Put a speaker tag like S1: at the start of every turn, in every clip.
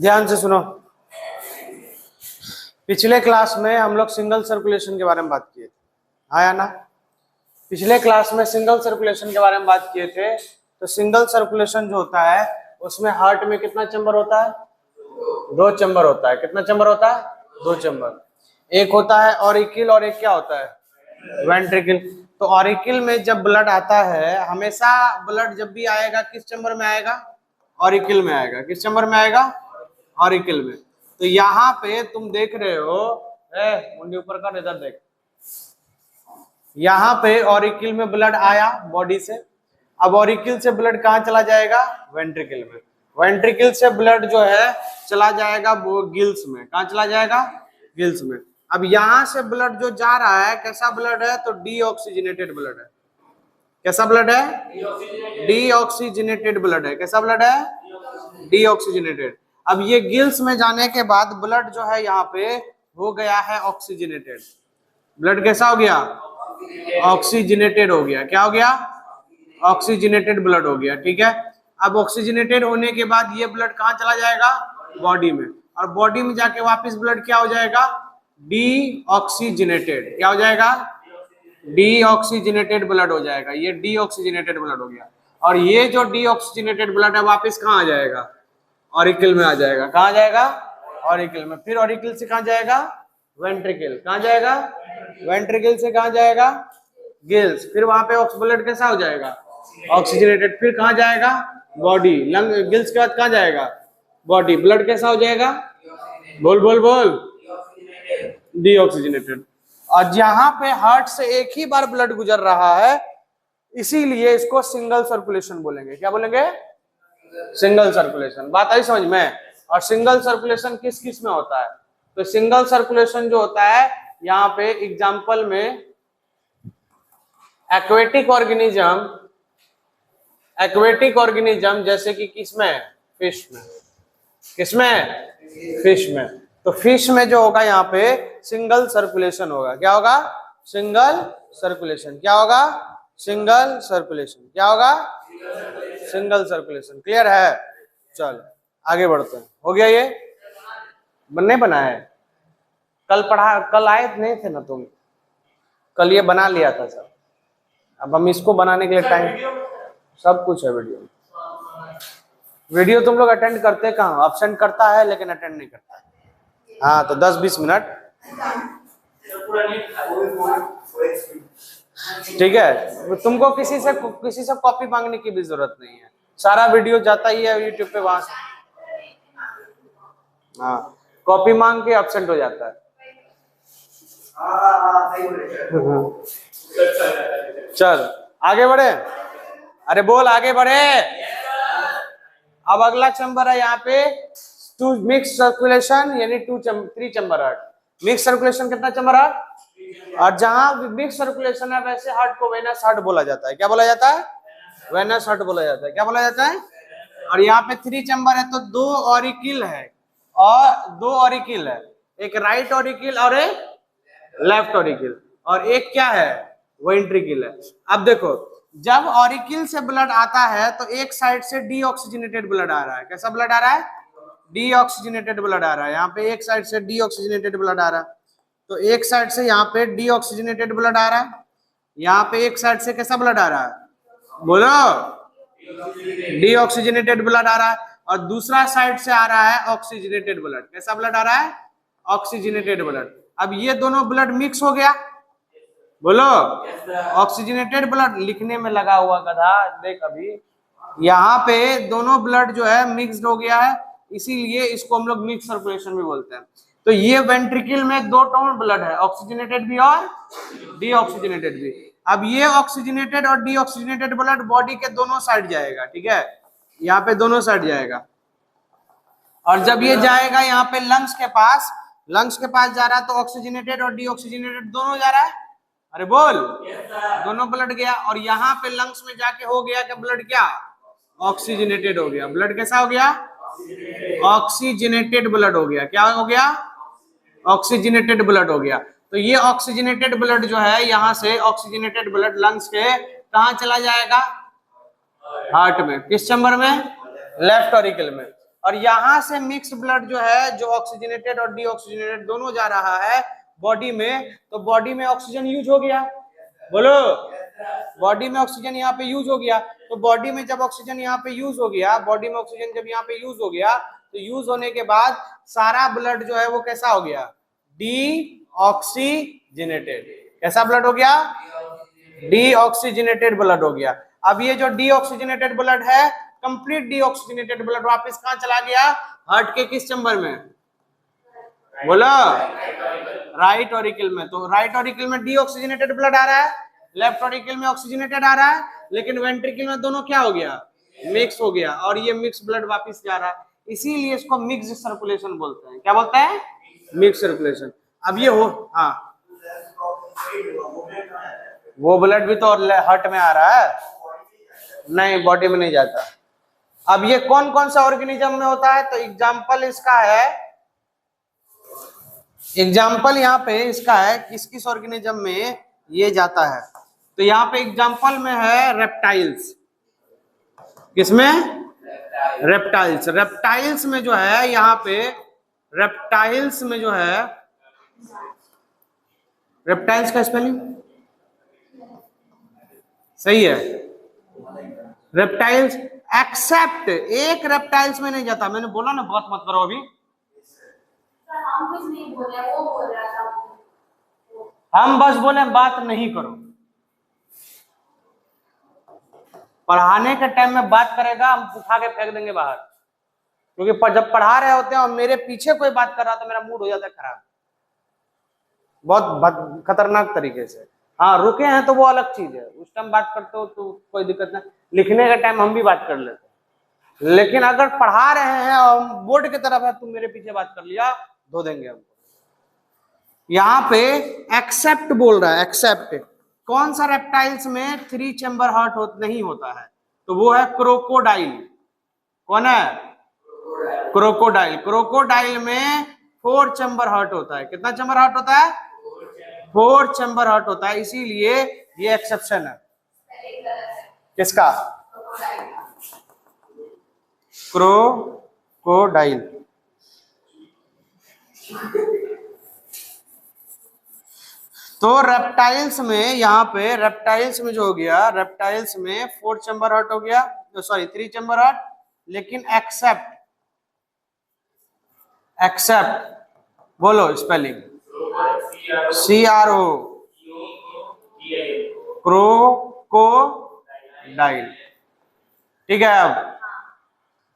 S1: ध्यान से सुनो। पिछले क्लास में हम लोग सिंगल सर्कुलेशन के बारे में बात किए थे, आया ना? पिछले क्लास में सिंगल सर्कुलेशन के बारे में बात किए थे। तो सिंगल सर्कुलेशन जो होता है उसमें हार्ट में कितना चैम्बर होता है? 2 चैम्बर होता है। कितना चैम्बर होता है? 2 चैम्बर। एक होता है ऑरिकिल और एक क्या होता है? वेंट्रिकल। तो ऑरिकिल में जब ब्लड आता है, हमेशा ब्लड जब भी आएगा किस चैम्बर में आएगा? ऑरिकिल में आएगा। किस चैम्बर में आएगा? ऑरिकिल में। तो यहाँ पे तुम देख रहे हो, मुंडी ऊपर कर, इधर देख। यहाँ पे ऑरिकिल में ब्लड आया बॉडी से। अब ऑरिकिल से ब्लड कहाँ चला जाएगा? वेंट्रिकल में। वेंट्रिकल से ब्लड जो है चला जाएगा वो गिल्स में। कहाँ चला जाएगा? गिल्स में। अब यहाँ से ब्लड जो जा रहा है कैसा ब्लड है? तो डीऑक्सीजनेटेड ब्लड है। कैसा ब्लड है? डीऑक्सीजनेटेड ब्लड है। कैसा ब्लड है? डीऑक्सीजनेटेड। अब ये गिल्स में जाने के बाद ब्लड जो है यहाँ पे हो गया है ऑक्सीजनेटेड। ब्लड कैसा हो गया? ऑक्सीजनेटेड हो गया। क्या हो गया? ऑक्सीजनेटेड ब्लड हो गया। ठीक है। अब ऑक्सीजनेटेड होने के बाद ये ब्लड कहाँ चला जाएगा? बॉडी में। और बॉडी में जाके वापस ब्लड क्या हो जाएगा? डीऑक्सीजनेटेड। क्या हो जाएगा? डीऑक्सीजनेटेड ब्लड हो जाएगा। ये डीऑक्सीजनेटेड ब्लड हो गया। और ये जो डीऑक्सीजनेटेड ब्लड है वापस कहाँ आ जाएगा? ऑरिकल में आ जाएगा। कहाँ जाएगा? ऑरिकल में। फिर ऑरिकल से कहाँ जाएगा? वेंट्रिकल। कहाँ जाएगा? वेंट्रिकल से कहाँ जाएगा? गिल्स। फिर वहां पे ब्लड कैसा हो जाएगा? ऑक्सीजनेटेड। फिर कहाँ जाएगा? बॉडी। लंग। गिल्स के बाद कहाँ जाएगा? बॉडी। ब्लड कैसा हो जाएगा? बोल बोल बोल। डीऑक्सीजनेटेड। और यहाँ पे हार्ट से एक ही बार ब्लड गुजर रहा है, इसीलिए इसको सिंगल सर्कुलेशन बोलेंगे। क्या बोलेंगे? Single circulation. बात आई समझ में? और सिंगल सर्कुलेशन किस किस में होता है? तो सिंगल सर्कुलेशन जो होता है यहाँ पे एग्जाम्पल में एक्वेटिक ऑर्गेनिज्म जैसे कि किसमें? फिश में। किसमें? फिश में। तो फिश में जो होगा यहाँ पे सिंगल सर्कुलेशन होगा। क्या होगा? Single circulation. क्या होगा? Single circulation. क्या होगा? Single circulation. क्लियर है? चल आगे बढ़ते हैं। हो गया? ये बनने बना है। कल आए नहीं थे ना तुम? कल ये बना लिया था सर। अब हम इसको बनाने के लिए टाइम, सब कुछ है वीडियो तुम लोग अटेंड करते कहाँ? अब्सेंट करता है लेकिन अटेंड नहीं करता है। हाँ तो 10-20 मिनट। ठीक है। तुमको किसी से कॉपी मांगने की भी जरूरत नहीं है। सारा वीडियो जाता ही है यूट्यूब पे, वहां से। हाँ, कॉपी मांग के अब्सेंट हो जाता है। चल आगे बढ़े। अरे बोल आगे बढ़े। अब अगला चैम्बर है यहाँ पे टू मिक्स सर्कुलेशन, यानी 3 चैम्बर हार्ट। मिक्स सर्कुलेशन कितना चैम्बर हार्ट? और जहां मिक्स सर्कुलेशन है वैसे हार्ट को वेनस हार्ट बोला जाता है। क्या बोला जाता है? वेनस हार्ट बोला जाता है। क्या बोला जाता है? और यहाँ पे 3 चैम्बर है तो 2 ऑरिकिल है और 2 ऑरिकिल है। एक राइट ऑरिकिल और एक लेफ्ट ऑरिकिल। और एक क्या है? वेंट्रिकल है। अब देखो, जब ऑरिकिल से ब्लड आता है तो एक साइड से डीऑक्सीजनेटेड ब्लड आ रहा है। कैसा ब्लड आ रहा है? डीऑक्सीजनेटेड ब्लड आ रहा है। यहाँ पे एक साइड से डीऑक्सीजनेटेड ब्लड आ रहा है। तो एक साइड से यहाँ पे डीऑक्सीजनेटेड ब्लड आ रहा है, यहाँ पे एक साइड से कैसा ब्लड आ रहा है? बोलो। डीऑक्सीजनेटेड ब्लड आ रहा है। और दूसरा साइड से आ रहा है ऑक्सीजनेटेड ब्लड। कैसा ब्लड आ रहा है? Oxygenated blood. अब ये दोनों ब्लड मिक्स हो गया। बोलो। ऑक्सीजनेटेड ब्लड लिखने में लगा हुआ गधा देख। अभी यहाँ पे दोनों ब्लड जो है मिक्स्ड हो गया है, इसीलिए इसको हम लोग मिक्स सर्कुलेशन भी बोलते हैं। तो ये वेंट्रिकल में 2 टोन ब्लड है, ऑक्सीजनेटेड भी और डीऑक्सीजनेटेड भी। अब ये ऑक्सीजनेटेड और डीऑक्सीजनेटेड ब्लड बॉडी के दोनों साइड जाएगा। ठीक है, यहाँ पे दोनों साइड जाएगा। और जब ये जाएगा यहाँ पे लंग्स के पास जा रहा है तो ऑक्सीजनेटेड और डीऑक्सीजनेटेड दोनों जा रहा है। अरे बोल। दोनों ब्लड गया। और यहाँ पे लंग्स में जाके हो गया कि ब्लड क्या? ऑक्सीजनेटेड हो गया। ब्लड कैसा हो गया? ऑक्सीजनेटेड ब्लड हो गया। क्या हो गया? ऑक्सीजनेटेड ब्लड हो गया। तो ये ऑक्सीजनेटेड ब्लड जो है यहाँ से ऑक्सीजनेटेड ब्लड लंग्स के कहाँ चला जाएगा? हार्ट में। किस चैम्बर में? लेफ्ट ऑरिकल में। और यहां से मिक्स ब्लड जो है, जो ऑक्सीजनेटेड और डीऑक्सीजनेटेड दोनों जा रहा है बॉडी में, तो बॉडी में ऑक्सीजन यूज हो गया। बोलो, बॉडी में ऑक्सीजन यहाँ पे यूज हो गया। तो बॉडी में जब ऑक्सीजन यहाँ पे यूज हो गया, बॉडी में ऑक्सीजन जब यहाँ पे यूज हो गया, तो यूज होने के बाद सारा ब्लड जो है वो कैसा हो गया, डीऑक्सीजनेटेड। कैसा ब्लड हो गया, डीऑक्सीजनेटेड ब्लड हो गया। अब ये जो डीऑक्सीजनेटेड ब्लड है, कंप्लीट डीऑक्सीजनेटेड ब्लड वापस कहां चला गया, हार्ट के किस चैम्बर में, बोलो, राइट ऑरिकल में। तो राइट ऑरिकल में डीऑक्सीजनेटेड ब्लड आ रहा है, लेफ्ट ऑरिकल में ऑक्सीजनेटेड आ रहा है, लेकिन वेंट्रिकल में दोनों क्या हो गया, मिक्स हो गया, और ये मिक्स ब्लड वापस जा रहा है। इसीलिए इसको मिक्स सर्कुलेशन बोलते हैं। क्या बोलते हैं, मिक्स सर्कुलेशन। अब ये हो, हाँ, वो ब्लड भी तो हार्ट में आ रहा है, नहीं बॉडी में नहीं जाता। अब ये कौन कौन सा ऑर्गेनिज्म में होता है, तो एग्जाम्पल इसका है, एग्जाम्पल यहाँ पे इसका है किस किस ऑर्गेनिज्म में ये जाता है। तो यहाँ पे एग्जाम्पल में है रेप्टाइल्स। किसमें, रेप्टाइल्स। रेप्टाइल्स में जो है, यहाँ पे रेप्टाइल्स में जो है, रेप्टाइल्स का स्पेलिंग सही है, रेप्टाइल्स एक्सेप्ट, एक रेप्टाइल्स में नहीं जाता। मैंने बोला ना बात मत करो अभी,
S2: हम कुछ नहीं बोले, वो बोल रहा था।
S1: हम बस बोले बात नहीं करो। पढ़ाने के टाइम में बात करेगा, हम उठा के फेंक देंगे बाहर, क्योंकि जब पढ़ा रहे होते हैं और मेरे पीछे कोई बात कर रहा तो मेरा मूड हो जाता है खराब, बहुत खतरनाक तरीके से। हाँ रुके हैं तो वो अलग चीज है, उस टाइम बात करते हो तो कोई दिक्कत नहीं, लिखने के टाइम हम भी बात कर लेते हैं। लेकिन अगर पढ़ा रहे हैं और बोर्ड की तरफ है, तुम मेरे पीछे बात कर लिया, धो देंगे हमको। यहाँ पे एक्सेप्ट बोल रहा है, एक्सेप्ट। कौन सा रेप्टाइल्स में 3 चैम्बर हार्ट नहीं होता है, तो वो है क्रोकोडाइल। कौन है, क्रोकोडाइल। क्रोकोडाइल में 4 चैम्बर हार्ट होता है। कितना चैम्बर हार्ट होता है, 4 चैम्बर हार्ट होता है, इसीलिए ये एक्सेप्शन है। किसका, क्रोकोडाइल। तो रेप्टाइल्स में, यहाँ पे रेप्टाइल्स में जो हो गया, रेप्टाइल्स में 4 चैम्बर हार्ट हो गया, सॉरी 3 चैम्बर हार्ट, लेकिन एक्सेप्ट, एक्सेप्ट बोलो स्पेलिंग, CRO, क्रोकोडाइल। ठीक है, अब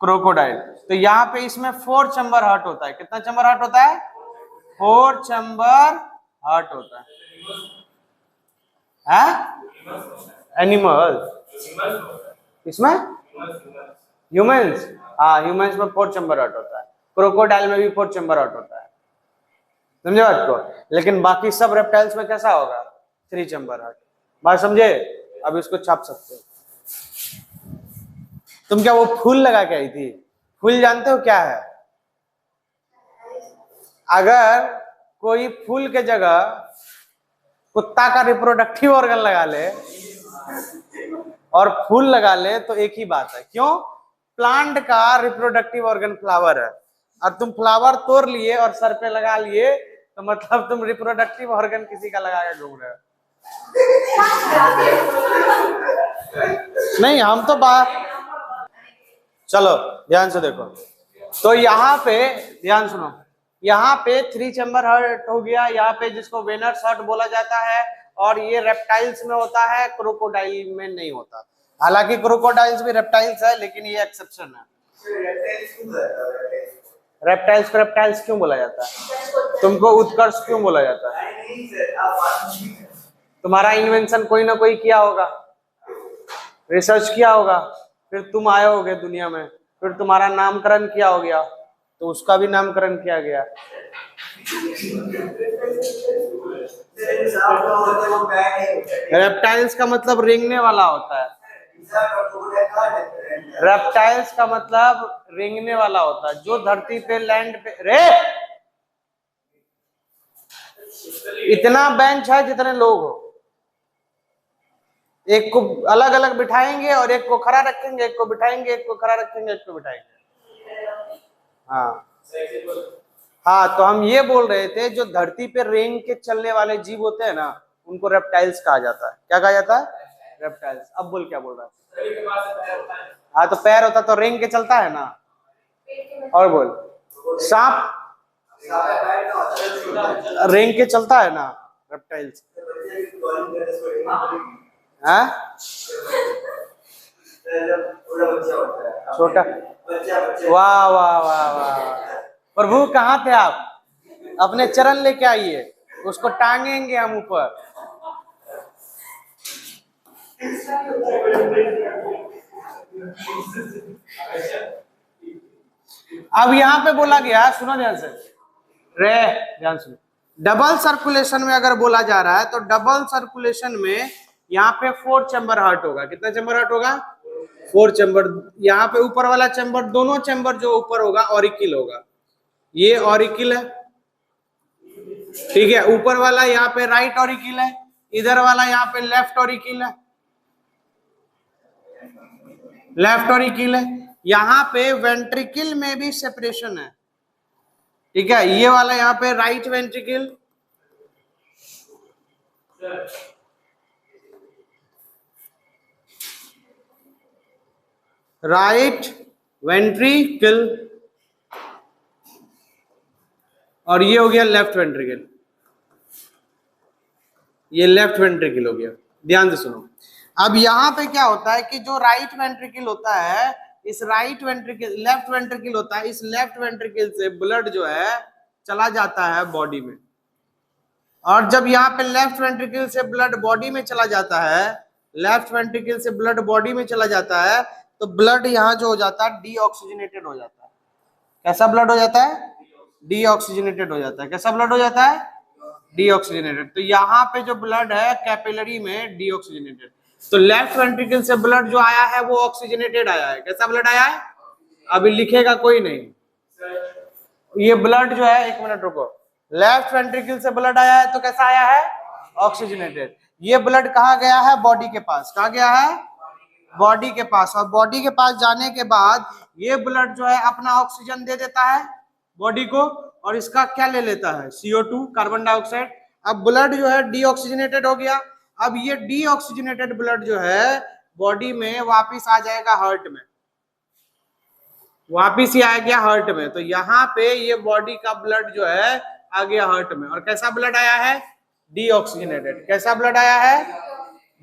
S1: क्रोकोडाइल। तो यहाँ पे इसमें 4 चैम्बर हार्ट होता है। कितना चैम्बर हार्ट होता है, 4 चैम्बर हार्ट होता है। एनिमल, इसमें ह्यूमंस, हाँ ह्यूमंस में 4 चैम्बर हार्ट होता है, क्रोकोडाइल में भी 4 चैम्बर हार्ट होता है। समझे बात को। लेकिन बाकी सब रेप्टाइल्स में कैसा होगा, 3 चैम्बर हार्ट। बात समझे, अब इसको छाप सकते हो। तुम क्या वो फूल लगा के आई थी, फूल जानते हो क्या है, अगर कोई फूल के जगह कुत्ता का रिप्रोडक्टिव ऑर्गन लगा ले और फूल लगा ले तो एक ही बात है। क्यों, प्लांट का रिप्रोडक्टिव ऑर्गन फ्लावर है, और तुम फ्लावर तोड़ लिए और सर पे लगा लिए, तो मतलब तुम रिप्रोडक्टिव ऑर्गन किसी का लगा के घूम रहे हो। नहीं हम तो बात, चलो ध्यान से देखो। तो यहाँ पे ध्यान सुनो, यहाँ पे 3 चैम्बर हार्ट हो गया, यहाँ पे जिसको वेनर्स हार्ट बोला जाता है, और ये रेप्टाइल्स में होता है, क्रोकोडाइल में नहीं होता। हालांकि क्रोकोडाइल्स भी रेप्टाइल्स है, लेकिन ये एक्सेप्शन है। रेप्टाइल्स को रेप्टाइल्स क्यों बोला जाता है, तुमको उत्कर्ष क्यों बोला जाता है, तुम्हारा इन्वेंशन कोई ना कोई किया होगा, रिसर्च किया होगा, फिर तुम आए होगे दुनिया में, फिर तुम्हारा नामकरण किया हो गया, तो उसका भी नामकरण किया गया। रेप्टाइल्स का मतलब रेंगने वाला होता है, रेप्टाइल्स का मतलब रेंगने वाला होता है, जो धरती पे लैंड पे रे इतना बेंच है जितने लोग हो, एक को अलग अलग बिठाएंगे और एक को खड़ा रखेंगे, एक को बिठाएंगे, एक को खड़ा रखेंगे, एक को बिठाएंगे। हाँ हाँ, तो हम ये बोल रहे थे जो धरती पे रेंग के चलने वाले जीव होते हैं ना, उनको रेप्टाइल्स कहा जाता है। क्या कहा जाता है? रेप्टाइल्स। अब बोल क्या बोल रहा है? हाँ, तो पैर होता तो रेंग के चलता है ना। और बोल, सांप रेंग के चलता है ना, रेप्टाइल्स। हाँ, छोटा। वाह वाह वाह वाह, प्रभु कहाँ थे आप? अपने चरण लेके आइए, उसको टांगेंगे हम ऊपर। अब यहाँ पे बोला गया, सुनो ध्यान से, रे ध्यान सुनो। डबल सर्कुलेशन में अगर बोला जा रहा है तो डबल सर्कुलेशन में यहाँ पे 4 चैम्बर हार्ट होगा। कितना चैम्बर हार्ट होगा? 4 चैम्बर। यहाँ पे ऊपर वाला चैम्बर, दोनों चैम्बर जो ऊपर होगा ऑरिकिल होगा, ये ऑरिकिल है, ठीक है। ऊपर वाला यहाँ पे राइट ऑरिकिल है, इधर वाला यहाँ पे लेफ्ट ऑरिकिल है, लेफ्ट ऑरिकिल है। यहाँ पे वेंट्रिकल में भी सेपरेशन है, ठीक है। ये वाला यहाँ पे राइट वेंट्रिकल, राइट वेंट्रिकल, और ये हो गया लेफ्ट वेंट्रिकल, ये लेफ्ट वेंट्रिकल हो गया। ध्यान से सुनो। अब यहाँ पे क्या होता है कि जो राइट वेंट्रिकल होता है, इस राइट वेंट्रिकल, लेफ्ट वेंट्रिकल होता है, इस लेफ्ट वेंट्रिकल से ब्लड जो है चला जाता है बॉडी में। और जब यहाँ पे लेफ्ट वेंट्रिकल से ब्लड बॉडी में चला जाता है, लेफ्ट वेंट्रिकल से ब्लड बॉडी में चला जाता है, तो ब्लड यहाँ जो हो जाता है डीऑक्सीजनेटेड हो जाता है। कैसा ब्लड हो जाता है? डीऑक्सीजनेटेड हो जाता है। कैसा ब्लड हो जाता है? डीऑक्सीजनेटेड। तो यहाँ पे जो ब्लड है कैपिलरी में डीऑक्सीजनेटेड, तो लेफ्ट वेंट्रिकल से ब्लड जो आया है वो ऑक्सीजनेटेड आया है। कैसा ब्लड आया है? अभी लिखेगा कोई नहीं, ये ब्लड जो है, एक मिनट रुको, लेफ्ट वेंट्रिकल से ब्लड आया है तो कैसा आया है? ऑक्सीजनेटेड। ये ब्लड कहाँ गया है? बॉडी के पास। कहाँ गया है? बॉडी के पास। और बॉडी के पास जाने के बाद ये ब्लड जो है अपना ऑक्सीजन दे देता है बॉडी को, और इसका क्या ले लेता है? CO2, carbon dioxide. अब ब्लड जो है डीऑक्सीजनेटेड हो गया। अब ये डीऑक्सीजनेटेड ब्लड जो है बॉडी में वापिस आ जाएगा हार्ट में, वापिस ही आ गया हार्ट में। तो यहाँ पे ये बॉडी का ब्लड जो है आ गया हार्ट में। और कैसा ब्लड आया है? डीऑक्सीजनेटेड। कैसा ब्लड आया है?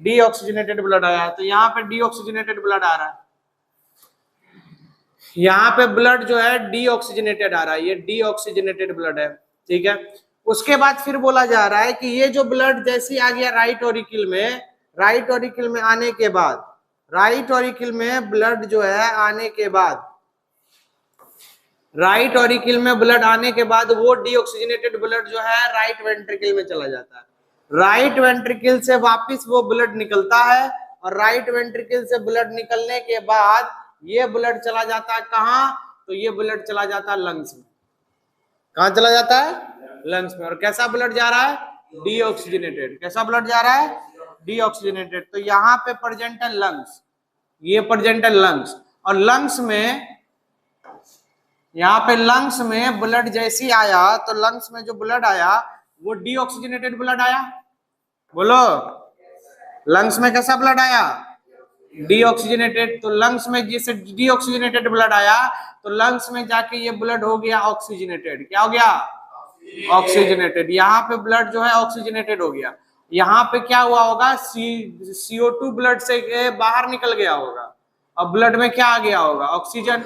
S1: डीऑक्सीजनेटेड ब्लड आया है। तो यहाँ पे डीऑक्सीजनेटेड ब्लड आ रहा है, यहाँ पे ब्लड जो है डीऑक्सीजनेटेड आ रहा है, ये डीऑक्सीजनेटेड ब्लड है, ठीक है। उसके बाद फिर बोला जा रहा है कि ये जो ब्लड जैसे आ गया राइट ऑरिकल में, राइट ऑरिकल में आने के बाद, राइट ऑरिकल में ब्लड जो है आने के बाद, राइट ऑरिकल में ब्लड आने के बाद वो डीऑक्सीजनेटेड ब्लड जो है राइट वेंट्रिकल में चला जाता है। राइट वेंट्रिकल से वापस वो ब्लड निकलता है, और राइट वेंट्रिकल से ब्लड निकलने के बाद ये ब्लड चला जाता है कहाँ? तो ये ब्लड चला जाता है लंग्स में। कहाँ चला जाता है? लंग्स में। और कैसा ब्लड जा रहा है? डीऑक्सीजनेटेड। कैसा ब्लड जा रहा है? डीऑक्सीजनेटेड। तो यहाँ पे प्रेजेंट है लंग्स, ये प्रेजेंट है लंग्स। और लंग्स में, यहाँ पे लंग्स में ब्लड जैसी आया, तो लंग्स में जो ब्लड आया वो डीऑक्सीजनेटेड ब्लड आया। बोलो, लंग्स में कैसा ब्लड आया? डीऑक्सीजनेटेड। तो लंग्स में जैसे डीऑक्सीजनेटेड ब्लड आया, तो लंग्स में जाके ये ब्लड हो गया ऑक्सीजनेटेड। क्या हो गया? ऑक्सीजनेटेड। यहाँ पे ब्लड जो है ऑक्सीजनेटेड हो गया। यहाँ पे क्या हुआ होगा? CO2 ब्लड से बाहर निकल गया होगा। अब ब्लड में क्या आ गया होगा? Oxygen,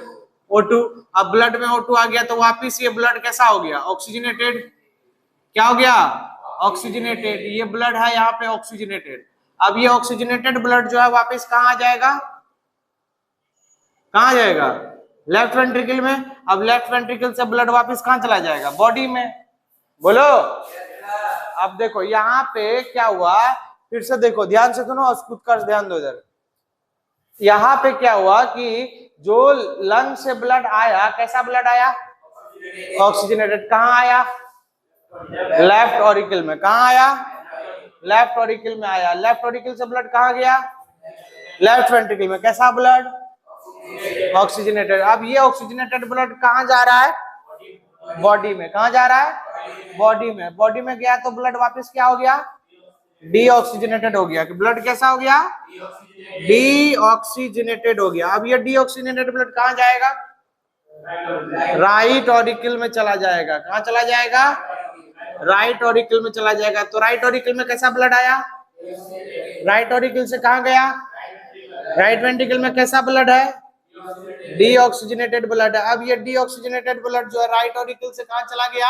S1: O2। अब ब्लड में O2 आ गया तो वापिस ये ब्लड कैसा हो गया? ऑक्सीजनेटेड। क्या हो गया? ऑक्सीजनेटेड। ये ब्लड है यहाँ पे ऑक्सीजनेटेड। अब ये ऑक्सीजनेटेड ब्लड जो है वापस कहाँ आ जाएगा? कहाँ जाएगा? लेफ्ट वेंट्रिकल में। अब लेफ्ट वेंट्रिकल से ब्लड वापस कहाँ चला जाएगा? बॉडी में। बोलो। अब देखो यहाँ पे क्या हुआ, फिर से देखो, ध्यान से सुनो और खुद का ध्यान दो इधर। यहाँ पे क्या हुआ कि जो लंग से ब्लड आया, कैसा ब्लड आया? ऑक्सीजनेटेड। कहाँ आया? लेफ्ट ऑरिकल में। कहाँ आया? लेफ्ट ऑरिकल में आया। लेफ्ट ऑरिकल से ब्लड कहाँ गया? लेफ्ट वेंट्रिकल में। कैसा ब्लड? ऑक्सीजनेटेड। अब ये ऑक्सीजनेटेड ब्लड कहाँ जा रहा है? बॉडी में। कहाँ जा रहा है? बॉडी में। बॉडी में गया तो ब्लड वापस क्या हो गया? डीऑक्सीजनेटेड हो गया। कि ब्लड कैसा हो गया? डीऑक्सीजनेटेड हो गया। अब ये डीऑक्सीजनेटेड ब्लड कहाँ जाएगा? राइट ऑरिकल में चला जाएगा। कहाँ चला जाएगा? राइट ऑरिकल में चला जाएगा। तो राइट ऑरिकल में कैसा ब्लड आया? राइट ऑरिकल से कहाँ गया? राइट वेंट्रिकल में कैसा ब्लड है? डीऑक्सीजनेटेड ब्लड है। अब ये डीऑक्सीजनेटेड ब्लड जो है राइट ऑरिकल से कहाँ चला गया?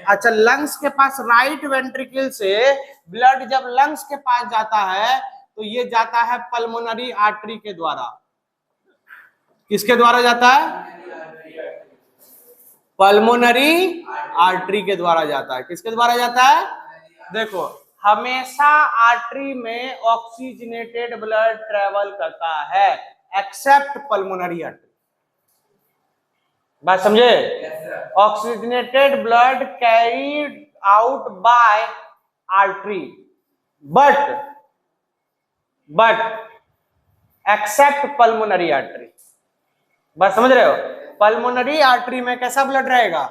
S1: अच्छा, लंग्स के पास राइट वेंट्रिकल से ब्लड जब लंग्स के पास जाता है तो ये जाता है पल्मोनरी आर्टरी के द्वारा। किसके द्वारा जाता है? पल्मोनरी आर्टरी के द्वारा जाता है। किसके द्वारा जाता है? देखो, हमेशा आर्टरी में ऑक्सीजनेटेड ब्लड ट्रेवल करता है एक्सेप्ट पल्मोनरी आर्टरी। बात समझे? Oxygenated blood carried out by artery but except pulmonary artery. बात समझ रहे हो? पल्मोनरी आर्टरी में कैसा ब्लड रहेगा?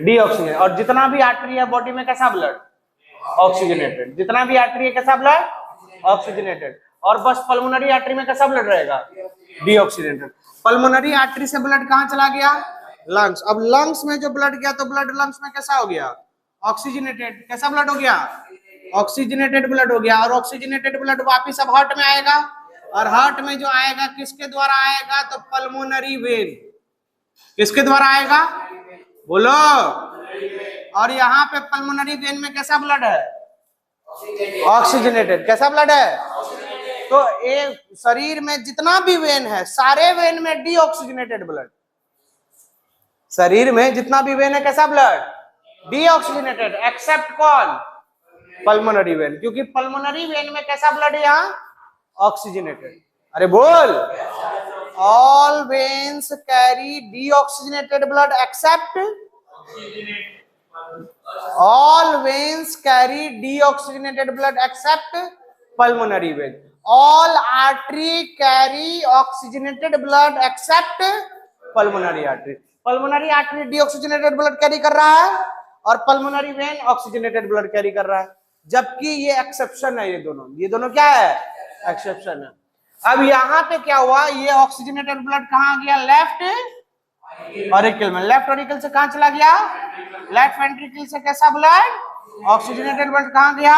S1: डीऑक्सीजनेटेड। और जितना भी आर्टरी है बॉडी में कैसा ब्लड? ऑक्सीजनेटेड। जितना भी आर्टरी है कैसा ब्लड? ऑक्सीजनेटेड। और बस पल्मोनरी आर्टरी में कैसा ब्लड रहेगा? डीऑक्सीजनेटेड। पल्मोनरी आर्टरी से ब्लड कहां चला गया? लंग्स। अब लंग्स में जो ब्लड गया तो ब्लड लंग्स में कैसा हो गया? ऑक्सीजनेटेड। कैसा ब्लड हो गया? ऑक्सीजनेटेड ब्लड हो गया। और ऑक्सीजनेटेड ब्लड वापिस अब हार्ट में आएगा। और हार्ट में जो आएगा किसके द्वारा आएगा? तो पल्मोनरी वेन। किसके द्वारा आएगा? बोलो। और यहाँ पे पल्मोनरी वेन में कैसा ब्लड है? ऑक्सीजनेटेड। कैसा ब्लड है? तो एक शरीर में जितना भी वेन है सारे वेन में डीऑक्सीजनेटेड ब्लड। शरीर में जितना भी वेन है कैसा ब्लड? डीऑक्सीजनेटेड। एक्सेप्ट कौन? Pulmonary vein. क्योंकि पल्मोनरी वेन में कैसा ब्लड है? यहाँ ऑक्सीजनेटेड। अरे बोल। All veins carry deoxygenated blood except all veins carry deoxygenated blood except pulmonary vein. All artery carry oxygenated blood except pulmonary artery. Pulmonary artery deoxygenated blood carry कर रहा है और pulmonary vein oxygenated blood carry कर रहा है। जबकि ये exception है। ये दोनों क्या है? एक्सेप्शन है। अब यहाँ पे क्या हुआ? ये ऑक्सीजनेटेड ब्लड कहाँ गया? लेफ्ट ऑरिकल में। लेफ्ट ऑरिकल से कहां चला गया? लेफ्ट वेंट्रिकल से कैसा ब्लड? ऑक्सीजनेटेड ब्लड कहां गया?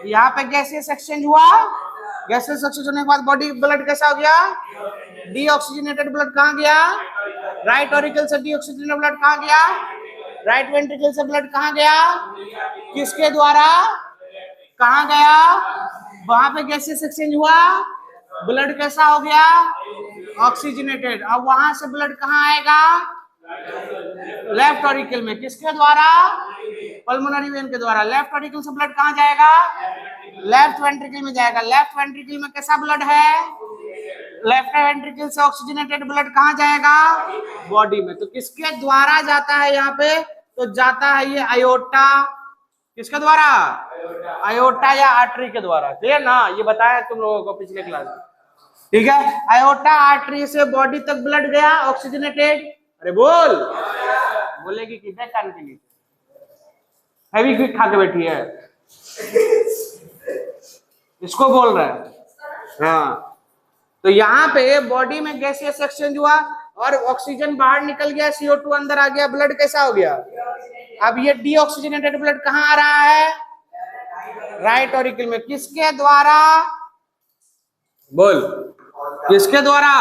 S1: यहाँ पे गैसियस एक्सचेंज हुआ। गैसियस एक्सचेंज होने के बाद बॉडी ब्लड कैसा हो गया? डीऑक्सीजनेटेड ब्लड कहां गया? राइट ऑरिकल से डीऑक्सीजनेटेड ब्लड कहां गया? राइट वेंट्रिकल से ब्लड कहां गया? किसके द्वारा? कहां गया? वहां पे गैसियस एक्सचेंज हुआ। ब्लड कैसा हो गया? ऑक्सीजनेटेड। अब वहां से ब्लड कहां आएगा? लेफ्ट ऑरिकल में। किसके द्वारा? पल्मोनरी वेन के द्वारा। लेफ्ट ऑरिकल से ब्लड कहां जाएगा? लेफ्ट वेंट्रिकल में जाएगा। लेफ्ट वेंट्रिकल में कैसा ब्लड है? लेफ्ट वेंट्रिकल से ऑक्सीजनेटेड ब्लड कहां जाएगा? बॉडी में। तो किसके द्वारा जाता है यहाँ पे? तो जाता है ये आयोटा। किसके द्वारा? आयोटा या आर्टरी के द्वारा। क्लियर ना? ये बताया तुम लोगों को पिछले क्लास में। ठीक है। आयोटा आर्टरी से बॉडी तक ब्लड गया ऑक्सीजनेटेड। अरे बोल। बोलेगी कि देख कान के नीचे हैवी क्विक खा के बैठी है। इसको बोल रहा है। हाँ, तो यहाँ पे बॉडी में गैसियस एक्सचेंज हुआ और ऑक्सीजन बाहर निकल गया, CO2 अंदर आ गया, ब्लड कैसा हो गया? अब ये डीऑक्सीजनेटेड ब्लड कहाँ आ रहा है? राइट ऑरिकल में। किसके द्वारा? बोल। किसके द्वारा?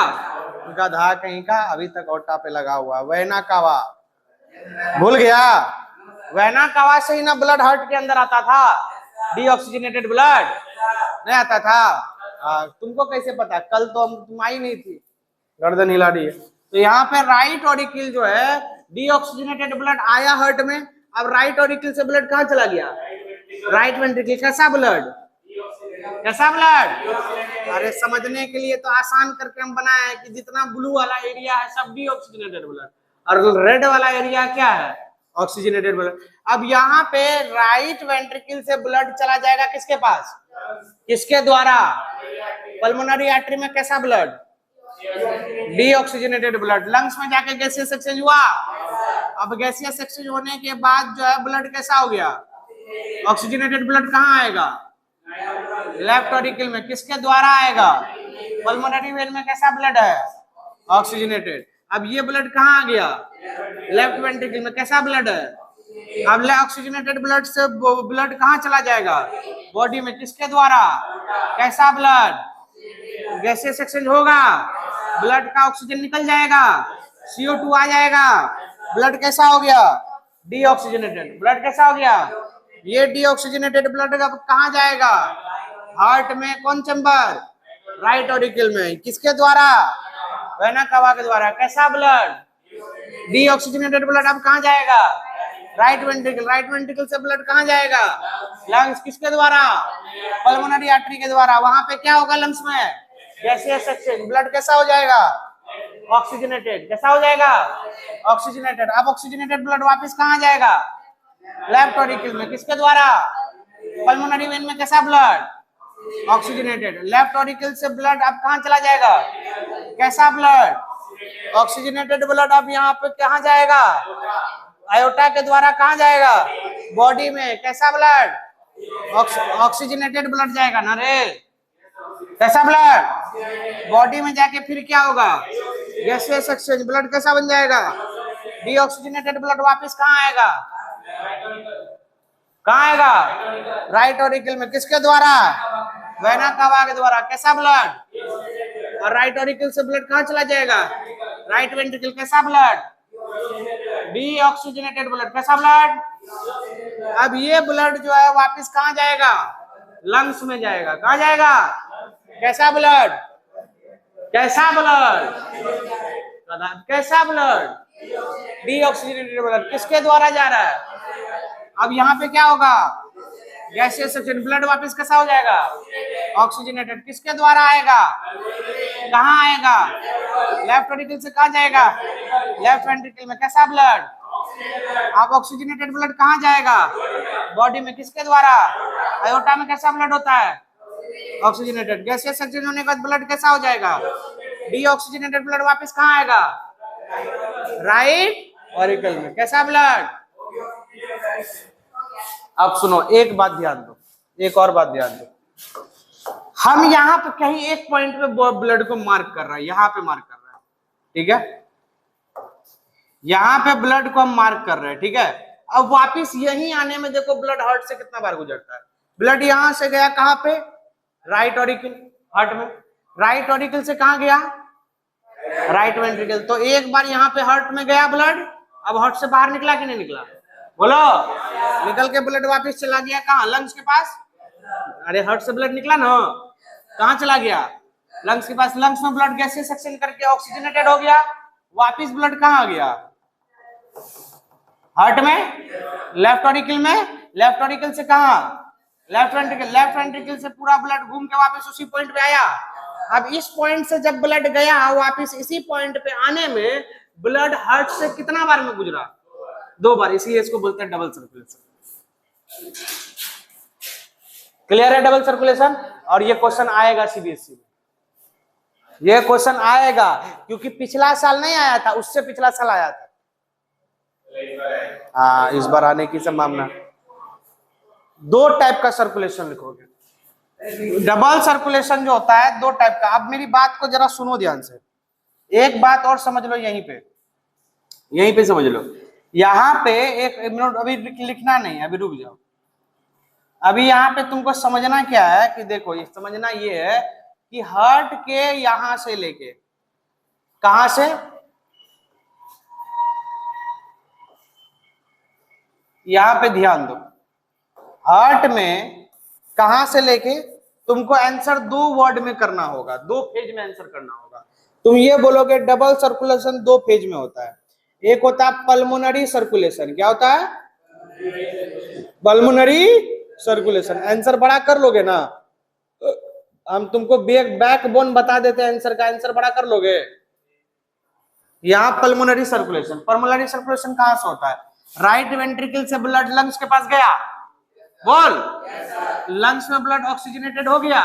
S1: गधा कहीं का, अभी तक ओटा पे लगा हुआ। Vena cava. भूल गया? वेना कावा से ही ना ब्लड हार्ट के अंदर आता था। डीऑक्सीजनेटेड ब्लड नहीं आता था। तुमको कैसे पता? कल तो तुम आई नहीं थी, गर्दन हिला रही है। तो यहाँ पे राइट ऑरिकल जो है डीऑक्सीजनेटेड ब्लड आया हार्ट में। अब राइट ऑरिकल से ब्लड कहाँ चला गया? Right ventricle. कैसा ब्लड? कैसा ब्लड? अरे समझने के लिए तो आसान करके हम बनाए हैं कि जितना ब्लू वाला एरिया है सब डीऑक्सीजनेटेड ब्लड और रेड वाला एरिया क्या है? Oxygenated blood. अब यहाँ पे राइट वेंट्रिकल से ब्लड चला जाएगा किसके पास? किसके द्वारा? पल्मोनरी आर्टरी में कैसा ब्लड? Deoxygenated blood. लंग्स में जाके गैसियस एक्सचेंज हुआ। अब गैसियस एक्सचेंज होने के बाद जो है ब्लड कैसा हो गया? ऑक्सीजनेटेड ब्लड कहाँ आएगा? लेफ्ट ऑरिकल में। किसके द्वारा आएगा? पल्मोनरी वेन में कैसा ब्लड है? ऑक्सीजनेटेड। अब ये ब्लड कहाँ आ गया? लेफ्ट वेंट्रिकल में। कैसा ब्लड है? अब ऑक्सीजनेटेड ब्लड से ब्लड कहाँ चला जाएगा? बॉडी में। किसके द्वारा? कैसा ब्लड? गैसियस एक्सचेंज होगा, ब्लड का ऑक्सीजन निकल जाएगा, CO2 आ जाएगा, ब्लड कैसा हो गया? डीऑक्सीजनेटेड। ब्लड कैसा हो गया? ये डीऑक्सीजनेटेड ब्लड अब कहाँ जाएगा? हार्ट में। कौन चैम्बर? राइट ऑरिकल में। किसके द्वारा? वेना कवा के द्वारा। कैसा ब्लड? डीऑक्सीजनेटेड ब्लड अब कहाँ जाएगा? Right ventricle. राइट वेंट्रिकल से ब्लड कहाँ जाएगा? लंग्स। किसके द्वारा? पल्मोनरी आर्टरी के द्वारा। वहां पे क्या होगा? लंग्स में गैसियस एक्सचेंज। ब्लड कैसा हो जाएगा? ऑक्सीजनेटेड। कैसा हो जाएगा? ऑक्सीजनेटेड। अब ऑक्सीजनेटेड ब्लड वापस कहाँ जाएगा? लेफ्ट ऑरिकल में। किसके द्वारा? पल्मोनरी वेन में। कैसा ब्लड? ऑक्सीजनेटेड। लेफ्ट ऑरिकल से ब्लड अब कहाँ चला जाएगा? कैसा ब्लड? ऑक्सीजनेटेड ब्लड अब यहाँ पे कहाँ जाएगा? आयोटा के द्वारा कहाँ जाएगा? बॉडी में। कैसा ब्लड? ऑक्सीजनेटेड ब्लड जाएगा ना रे। कैसा ब्लड? बॉडी में जाके फिर क्या होगा? Gaseous exchange. ब्लड कैसा बन जाएगा? डीऑक्सीजनेटेड ब्लड वापस कहाँ आएगा? कहाँ आएगा? राइट ऑरिकल में। किसके द्वारा? वेना कावा के द्वारा। कैसा ब्लड? और राइट ऑरिकल से ब्लड कहाँ चला जाएगा? Right ventricle. कैसा ब्लड? Deoxygenated blood. कैसा ब्लड? अब ये ब्लड जो है वापस कहाँ जाएगा? लंग्स में जाएगा। कहाँ जाएगा? कैसा ब्लड? कैसा ब्लड? कैसा ब्लड? Deoxygenated blood. किसके द्वारा जा रहा है? अब यहाँ पे क्या होगा? Gaseous exchange. ब्लड वापस कैसा हो जाएगा? ऑक्सीजनेटेड। किसके द्वारा आएगा? कहाँ आएगा? लेफ्ट ऑरिकल से कहाँ जाएगा? लेफ्ट वेंट्रिकल में। कैसा ब्लड? अब ऑक्सीजनेटेड ब्लड कहाँ जाएगा? बॉडी में। किसके द्वारा? आयोटा में। कैसा ब्लड होता है? ऑक्सीजनेटेड। गैसियस एक्सचेंज होने के बाद ब्लड कैसा हो जाएगा? डीऑक्सीजनेटेड ब्लड वापस कहाँ आएगा? राइट ऑरिकल में। कैसा ब्लड? अब सुनो, एक बात ध्यान दो, एक और बात ध्यान दो। हम यहाँ पे कहीं एक पॉइंट पे ब्लड को मार्क कर रहा है, यहाँ पे मार्क कर रहा है, ठीक है? यहाँ पे ब्लड को हम मार्क कर रहे हैं, ठीक है? अब वापिस यही आने में देखो ब्लड हार्ट से कितना बार गुजरता है। ब्लड यहां से गया कहां पे? राइट ऑरिकल, हार्ट में। राइट ऑरिकल से कहां गया? Right ventricle. तो एक बार यहाँ पे हार्ट में गया ब्लड, अब हार्ट से बाहर निकला कि नहीं निकला? बोलो। निकल के ब्लड वापस चला गया कहाँ? लंग्स के पास। अरे हार्ट से ब्लड निकला ना, कहाँ चला गया? लंग्स के पास। लंग्स में ब्लड गैसियस सेक्शन करके ऑक्सीजनेटेड हो गया, वापिस ब्लड कहाँ आ गया? हार्ट में, लेफ्ट ऑरिकल में। लेफ्ट ऑरिकल से कहा? Left ventricle. लेफ्ट वेंट्रिकल से पूरा ब्लड घूम के वापस उसी पॉइंट पे आया। अब इस पॉइंट से जब ब्लड गया वापस इसी पॉइंट पे आने में ब्लड हार्ट से कितना बार में गुजरा? 2 बार। इसलिए इसको बोलते हैं डबल सर्कुलेशन। क्लियर है? Double circulation. और ये क्वेश्चन आएगा CBSE में, ये क्वेश्चन आएगा, क्योंकि पिछला साल नहीं आया था, उससे पिछला साल आया था। हाँ, इस बार आने की संभावना। 2 टाइप का सर्कुलेशन लिखोगे। डबल सर्कुलेशन जो होता है 2 टाइप का। अब मेरी बात को जरा सुनो ध्यान से, एक बात और समझ लो, यहीं पे समझ लो। यहाँ पे एक मिनट, अभी लिखना नहीं, अभी रुक जाओ। अभी यहाँ पे तुमको समझना क्या है कि देखो, ये समझना ये है कि हार्ट के यहां से लेके कहां से? यहां पे ध्यान दो। हार्ट में कहां से लेके तुमको आंसर 2 वर्ड में करना होगा, 2 फेज में आंसर करना होगा। तुम ये बोलोगे डबल सर्कुलेशन 2 फेज में होता है। एक होता है पल्मोनरी सर्कुलेशन। क्या होता है? Pulmonary circulation. आंसर बड़ा कर लोगे ना, हम तुमको बैकबोन बता देते हैं आंसर का, आंसर बड़ा कर लोगे। यहाँ पल्मोनरी सर्कुलेशन। पल्मोनरी सर्कुलेशन कहां से होता है? राइट वेंट्रिकल से ब्लड लंग्स के पास गया, बोल। लंग्स में ब्लड ऑक्सीजनेटेड हो गया,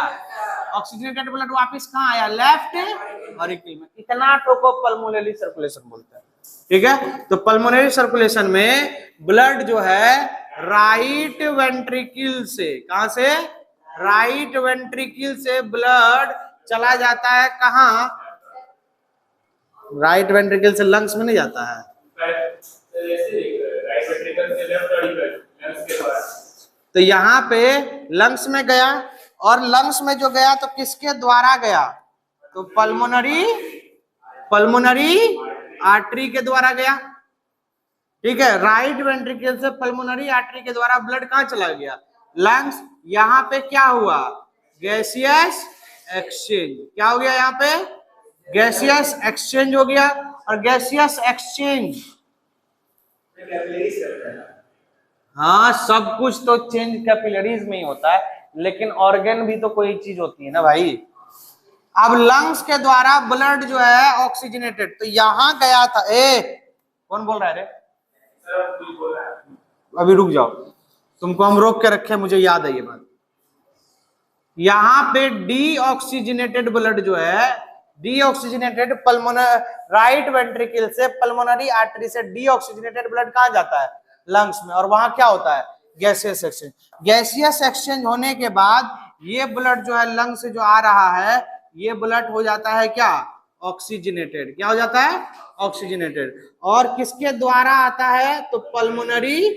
S1: ऑक्सीजनेटेड ब्लड वापस कहाँ आया, लेफ्ट ऑरिकल में। इतना को पल्मोनरी सर्कुलेशन बोलते हैं, ठीक है। तो पल्मोनरी सर्कुलेशन में ब्लड जो है राइट वेंट्रिकल से, कहां से, राइट वेंट्रिकल से ब्लड चला जाता है कहां, राइट वेंट्रिकल से लंग्स में नहीं जाता है, तो यहाँ पे लंग्स में गया, और लंग्स में जो गया तो किसके द्वारा गया, तो पल्मोनरी आर्टरी के द्वारा गया, ठीक है। राइट वेंट्रिकल से पल्मोनरी आर्टरी के द्वारा ब्लड कहां चला गया, लंग्स। यहाँ पे क्या हुआ, गैसियस एक्सचेंज, क्या हो गया, यहाँ पे गैसियस एक्सचेंज हो गया। और गैसियस एक्सचेंज, हाँ सब कुछ तो चेंज कैपिलरीज में ही होता है, लेकिन ऑर्गन भी तो कोई चीज होती है ना भाई। अब लंग्स के द्वारा ब्लड जो है ऑक्सीजनेटेड, तो यहां गया था, कौन बोल रहा है रे, अभी रुक जाओ, तुमको हम रोक के रखे, मुझे याद है ये बात। यहां पे डीऑक्सीजनेटेड ब्लड जो है, डीऑक्सीजनेटेड पल्मोनरी, राइट वेंट्रिकल से पल्मोनरी आर्टरी से डीऑक्सीजनेटेड ब्लड कहां जाता है, लंग्स में, और वहां क्या होता है, गैसियस एक्सचेंज। गैसियस एक्सचेंज होने के बाद ये ब्लड जो है लंग से जो आ रहा है, ये ब्लड हो जाता है क्या, ऑक्सीजनेटेड, क्या हो जाता है, ऑक्सीजनेटेड। और किसके द्वारा आता है, तो पल्मोनरी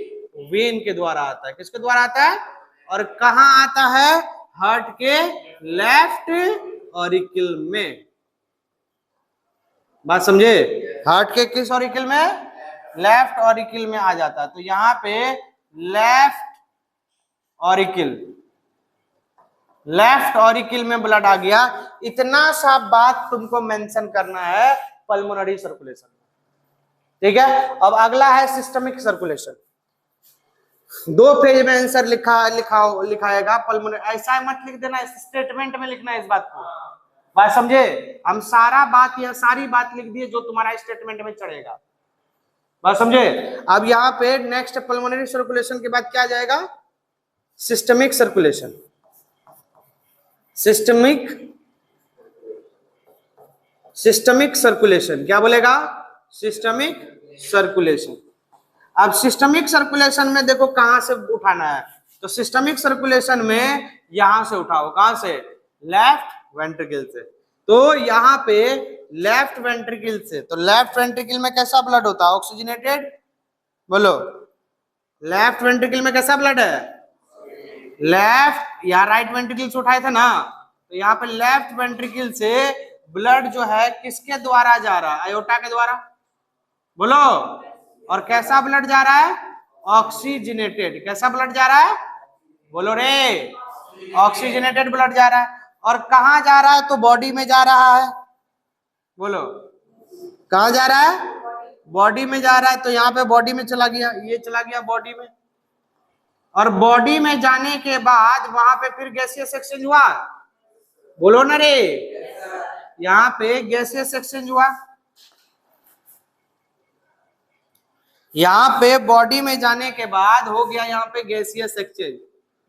S1: वेन के द्वारा आता है, किसके द्वारा आता है, और कहां आता है, हार्ट के लेफ्ट ऑरिकल में, बात समझे, हार्ट के किस ऑरिकल में, लेफ्ट ऑरिकल में आ जाता है। तो यहाँ पे लेफ्ट ऑरिकल में ब्लड आ गया। इतना सा बात तुमको मेंशन करना है पल्मोनरी सर्कुलेशन, ठीक है। अब अगला है सिस्टमिक सर्कुलेशन। 2 पेज में आंसर लिखाएगा पल्मोनरी, ऐसा मत लिख देना, स्टेटमेंट में लिखना है इस बात को, बात समझे। हम सारा बात या सारी बात लिख दिए जो तुम्हारा स्टेटमेंट में चढ़ेगा, बात समझे। अब यहाँ पे नेक्स्ट पल्मोनरी सर्कुलेशन के बाद क्या आ जाएगा, सिस्टमिक सर्कुलेशन। सिस्टमिक सर्कुलेशन क्या बोलेगा, सिस्टमिक सर्कुलेशन। अब सिस्टमिक सर्कुलेशन में देखो कहां से उठाना है, तो सिस्टमिक सर्कुलेशन में यहां से उठाओ, कहां से, लेफ्ट वेंट्रिकल से। तो यहाँ पे लेफ्ट वेंट्रिकल से, तो लेफ्ट वेंट्रिकल में कैसा ब्लड होता है, ऑक्सीजनेटेड, बोलो, लेफ्ट वेंट्रिकल में कैसा ब्लड है, लेफ्ट, या राइट वेंट्रिकल से उठाए थे ना, तो यहाँ पे लेफ्ट वेंट्रिकल से ब्लड जो है किसके द्वारा जा रहा है, आयोटा के द्वारा, बोलो। और कैसा ब्लड जा रहा है, ऑक्सीजनेटेड, कैसा ब्लड जा रहा है, बोलो रे, ऑक्सीजनेटेड ब्लड जा रहा है। और कहां जा रहा है, तो बॉडी में जा रहा है, बोलो, कहां जा रहा है, बॉडी में जा रहा है। तो यहाँ पे बॉडी में चला गया, ये चला गया बॉडी में, और बॉडी में जाने के बाद वहां पे फिर गैसियस एक्सचेंज हुआ, बोलो ना रे, यहाँ पे गैसियस एक्सचेंज हुआ। यहाँ पे बॉडी में जाने के बाद हो गया यहाँ पे गैसियस एक्सचेंज,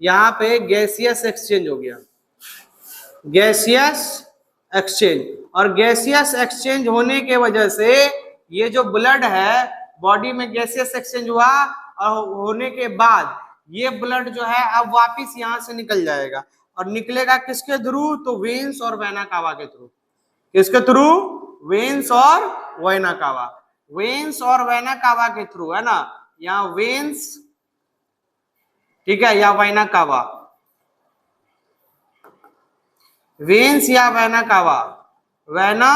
S1: यहाँ पे गैसियस एक्सचेंज हो गया, गैसियस एक्सचेंज। और गैसियस एक्सचेंज होने के वजह से ये जो ब्लड है बॉडी में गैसियस एक्सचेंज हुआ, और होने के बाद ये ब्लड जो है अब वापिस यहाँ से निकल जाएगा, और निकलेगा किसके थ्रू, तो वेन्स और वेना कावा के थ्रू, किसके थ्रू, वेन्स और वेना कावा, वेन्स और वेना कावा के थ्रू, है ना, यहाँ वेन्स, ठीक है, या वेना कावा, वेन्स या वेना कावा, वेना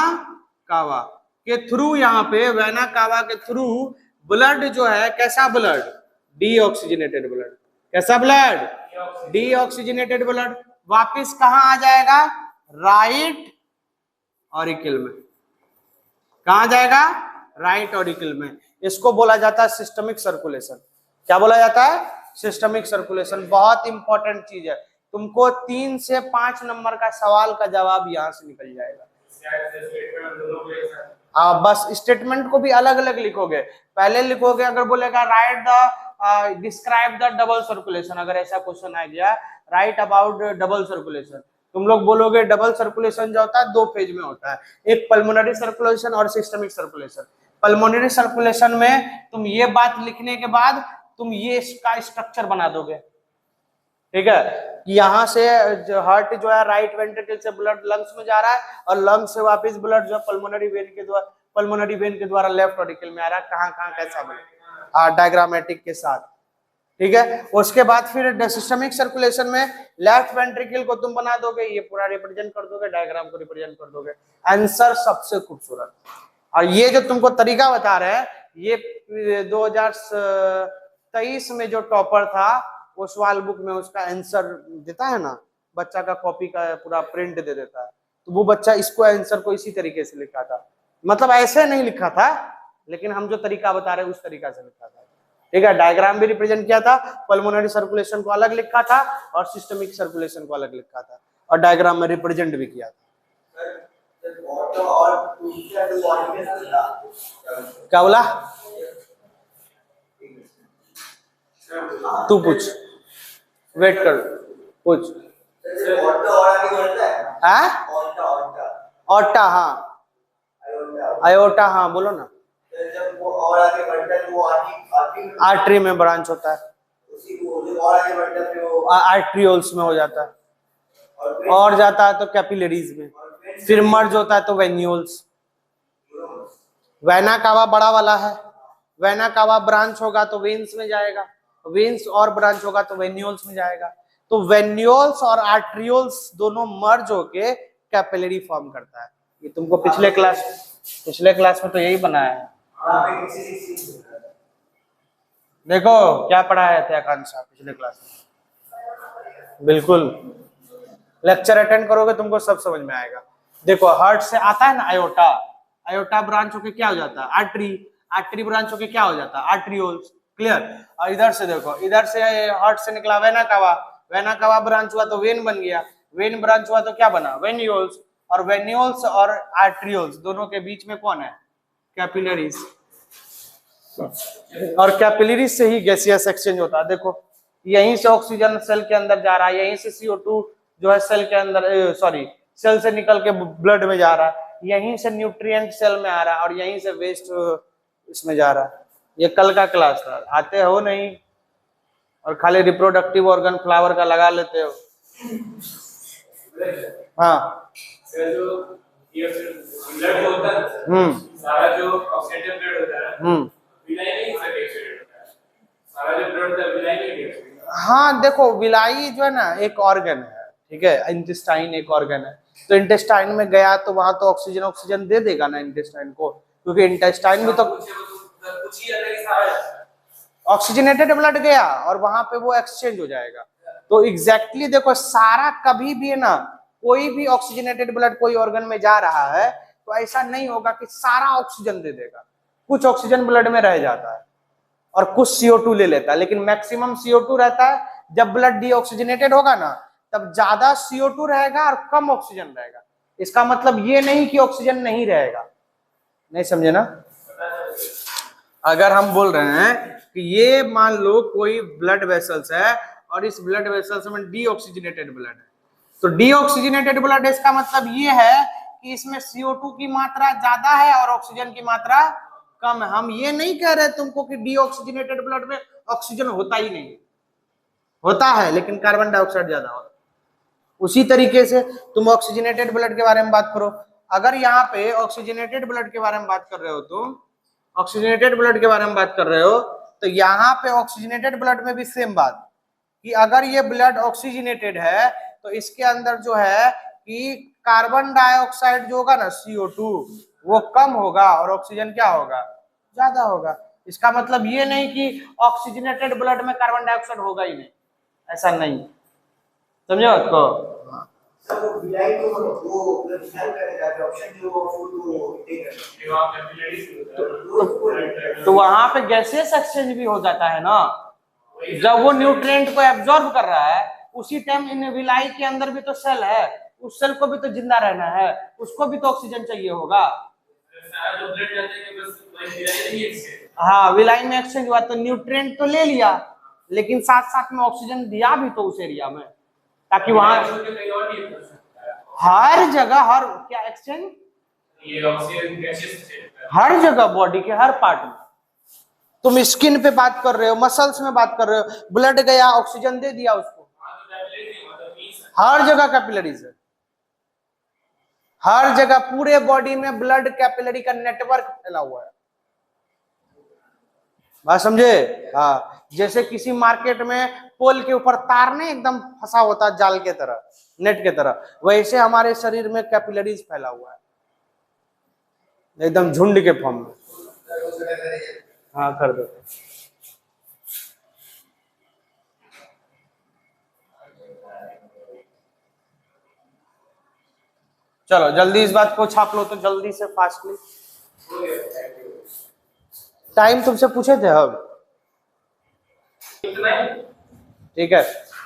S1: कावा के थ्रू, यहाँ पे वेना कावा के थ्रू ब्लड जो है, कैसा ब्लड, डीऑक्सीजनेटेड ब्लड, कैसा ब्लड, डीऑक्सीजनेटेड ब्लड, वापिस कहां आ जाएगा, राइट ऑरिकल में, कहां जाएगा, राइट ऑरिकल में। इसको बोला जाता है सिस्टमिक सर्कुलेशन। क्या बोला जाता है, सिस्टमिक सर्कुलेशन। बहुत इंपॉर्टेंट चीज है, तुमको 3 से 5 नंबर का सवाल का जवाब यहां से निकल जाएगा। बस स्टेटमेंट को भी अलग अलग लिखोगे, पहले लिखोगे अगर बोलेगा right the describe the double circulation, अगर ऐसा क्वेश्चन आ गया, राइट अबाउट डबल सर्कुलेशन, तुम लोग बोलोगे डबल सर्कुलेशन जो होता है 2 फेज में होता है, एक पल्मोनरी सर्कुलेशन और सिस्टमिक सर्कुलेशन। पल्मोनरी सर्कुलेशन में तुम ये बात लिखने के बाद तुम ये इसका स्ट्रक्चर बना दोगे, ठीक है। यहाँ से जो हार्ट जो है राइट वेंट्रिकल से ब्लड लंग्स में जा रहा है और लंग्स से वापस ब्लड जो पल्मोनरी वेन के द्वारा लेफ्ट ऑरिकल में आ रहा है। कहाँ कहाँ कैसा बना डायग्रामेटिक के साथ, ठीक है। उसके बाद फिर सिस्टमिक सर्कुलेशन में लेफ्ट वेंट्रिकल को तुम बना दोगे, ये पूरा रिप्रेजेंट कर दोगे, डायग्राम को रिप्रेजेंट कर दोगे। आंसर सबसे खूबसूरत। और ये जो तुमको तरीका बता रहे हैं ये 2023 में जो टॉपर था वो सवाल बुक में उसका आंसर देता है ना, बच्चा का कॉपी का पूरा प्रिंट दे देता है, तो वो बच्चा इसको आंसर को इसी तरीके से लिखा था, मतलब ऐसे नहीं लिखा था लेकिन हम जो तरीका बता रहे हैं उस तरीका से लिखा था, ठीक है। डायग्राम भी रिप्रेजेंट किया था, पल्मोनरी सर्कुलेशन को अलग लिखा था और सिस्टमिक सर्कुलेशन को अलग लिखा था और डायग्राम में रिप्रेजेंट भी किया था। क्या बोला? तू पूछ, वेट कर, पूछ। ऑर्टा, हाँ आयोटा, हाँ बोलो ना।
S3: जब वो और आगे बढ़ता है वो
S1: आर्टरी में ब्रांच होता है,
S3: उसी को और आगे बढ़ता है फिर वो
S1: आर्ट्रियोल्स में हो जाता है, और जाता है तो कैपिलरीज में, फिर मर्ज होता है तो वेन्यूल्स। वेना कावा बड़ा वाला है, वेना कावा ब्रांच होगा तो वेन्स में जाएगा, वेन्स और ब्रांच होगा तो वेन्यूल्स में जाएगा। तो वेन्यूल्स और आर्ट्रियोल्स दोनों मर्ज होके कैपिलरी फॉर्म करता है। ये तुमको पिछले क्लास में तो यही बनाया है। देखो क्या पढ़ाए थे आकांक्षा पिछले क्लास में, बिल्कुल लेक्चर अटेंड करोगे तुमको सब समझ में आएगा। देखो हार्ट से आता है ना आयोटा, आयोटा ब्रांच होके क्या हो जाता है आर्टरी, आर्टरी ब्रांच होके क्या हो जाता है आर्ट्रियोल्स, क्लियर। और इधर से देखो, इधर से हार्ट से निकला vena cava, vena cava branch हुआ तो वेन बन गया, वेन ब्रांच हुआ तो क्या बना वेन्यूल्स, और वेन्यूल्स और आर्ट्रियोल्स दोनों के बीच में कौन है कैपिलरीज, और कैपिलरीज से ही गैसियस एक्सचेंज होता है। देखो यहीं से ऑक्सीजन सेल के अंदर जा रहा है, यहीं से CO2 जो है सेल के अंदर सॉरी सेल से निकल के ब्लड में जा रहा है, यहीं से न्यूट्रिएंट सेल में आ रहा है और यहीं से वेस्ट इसमें जा रहा है। ये कल का क्लास था, आते हो नहीं और खाली रिप्रोडक्टिव ऑर्गन फ्लावर का लगा लेते हो। हाँ
S4: जो ये ब्लड होता है सारा जो ऑक्सीडेटिव ब्लड होता है विलाई नहीं ऑक्सीडेटेड होता है, सारा जो ब्लड होता है विलाई नहीं होता।
S1: हाँ देखो विलाई जो है ना एक ऑर्गन है, ठीक है, इंटेस्टाइन एक ऑर्गन है, तो इंटेस्टाइन में गया तो वहां तो ऑक्सीजन दे देगा ना इंटेस्टाइन को, क्योंकि इंटेस्टाइन में तो
S4: कुछ ही अलग ही सारा
S1: ऑक्सीजनेटेड ब्लड गया और वहां पे वो एक्सचेंज हो जाएगा। तो एग्जैक्टली देखो सारा कभी भी है ना, कोई भी ऑक्सीजनेटेड ब्लड कोई ऑर्गन में जा रहा है तो ऐसा नहीं होगा कि सारा ऑक्सीजन दे देगा, कुछ ऑक्सीजन ब्लड में रह जाता है और कुछ CO2 ले लेता है, लेकिन मैक्सिमम CO2 रहता है। जब ब्लड डीऑक्सीजनेटेड होगा ना तब ज्यादा CO2 रहेगा और कम ऑक्सीजन रहेगा। इसका मतलब ये नहीं कि ऑक्सीजन नहीं रहेगा, नहीं समझे ना। अगर हम बोल रहे हैं कि ये मान लो कोई ब्लड वेसल्स है और इस ब्लड वेसल्स में डीऑक्सीजनेटेड ब्लड है, तो डीऑक्सीजनेटेड ब्लड इसका मतलब ये है कि इसमें CO2 की मात्रा ज्यादा है और ऑक्सीजन की मात्रा कम है। हम ये नहीं कह रहे तुमको कि डीऑक्सीजनेटेड ब्लड में ऑक्सीजन होता ही नहीं, होता है लेकिन कार्बन डाइऑक्साइड ज्यादा होता है। उसी तरीके से तुम ऑक्सीजनेटेड ब्लड के बारे में बात करो, अगर यहाँ पे ऑक्सीजनेटेड ब्लड के बारे में बात कर रहे हो, तुम ऑक्सीजनेटेड ब्लड के बारे में बात कर रहे हो, तो यहाँ पे ऑक्सीजनेटेड ब्लड में भी सेम बात कि अगर ये ब्लड ऑक्सीजनेटेड है तो इसके अंदर जो है कि कार्बन डाइऑक्साइड जो होगा ना CO2 वो कम होगा और ऑक्सीजन क्या होगा ज्यादा होगा। इसका मतलब ये नहीं कि ऑक्सीजनेटेड ब्लड में कार्बन डाइऑक्साइड होगा ही नहीं, ऐसा नहीं, समझे बात को।
S3: सब विलाई को वो हेल्प करेगा ऑप्शन जो फूड
S1: तो वहां पे गैसियस एक्सचेंज भी हो जाता है ना, जब वो न्यूट्रिएंट को एब्जॉर्ब कर रहा है उसी टाइम इन विलाई के अंदर भी तो सेल है, उस सेल को भी तो जिंदा रहना है, उसको भी तो ऑक्सीजन चाहिए होगा।
S4: सारा जो ब्लड जाता है कि बस विलाई नहीं एक्सचेंज,
S1: हाँ विलाई में एक्सचेंज हुआ तो न्यूट्रिएंट तो ले लिया लेकिन साथ साथ में ऑक्सीजन दिया भी तो उस एरिया में, ताकि वहां हर जगह, हर क्या एक्सचेंज,
S4: ये ऑक्सीजन गैसेस स्टेट है।
S1: हर जगह बॉडी के हर पार्ट में। तुम स्किन पे बात कर रहे हो, मसल्स में बात कर रहे हो, ब्लड गया ऑक्सीजन दे दिया उसको,
S4: हाँ तो कैपिलरी मतलब मींस
S1: हर जगह कैपिलरीज है, हर जगह पूरे बॉडी में ब्लड कैपिलरी का नेटवर्क फैला हुआ है। बात समझे? हाँ, जैसे किसी मार्केट में पोल के ऊपर तार नहीं एकदम फंसा होता जाल के तरह, नेट के तरह, वैसे हमारे शरीर में कैपिलरीज फैला हुआ है एकदम झुंड के फॉर्म में। हाँ कर दो। चलो जल्दी इस बात को छाप लो तो जल्दी से फास्टली। टाइम तुमसे पूछे थे हम,
S4: इतना ही।
S1: ठीक है,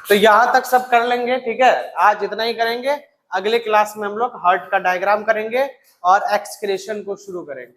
S1: तो यहां तक सब कर लेंगे, ठीक है, आज इतना ही करेंगे। अगले क्लास में हम लोग हार्ट का डायग्राम करेंगे और एक्सक्रेशन को शुरू करेंगे।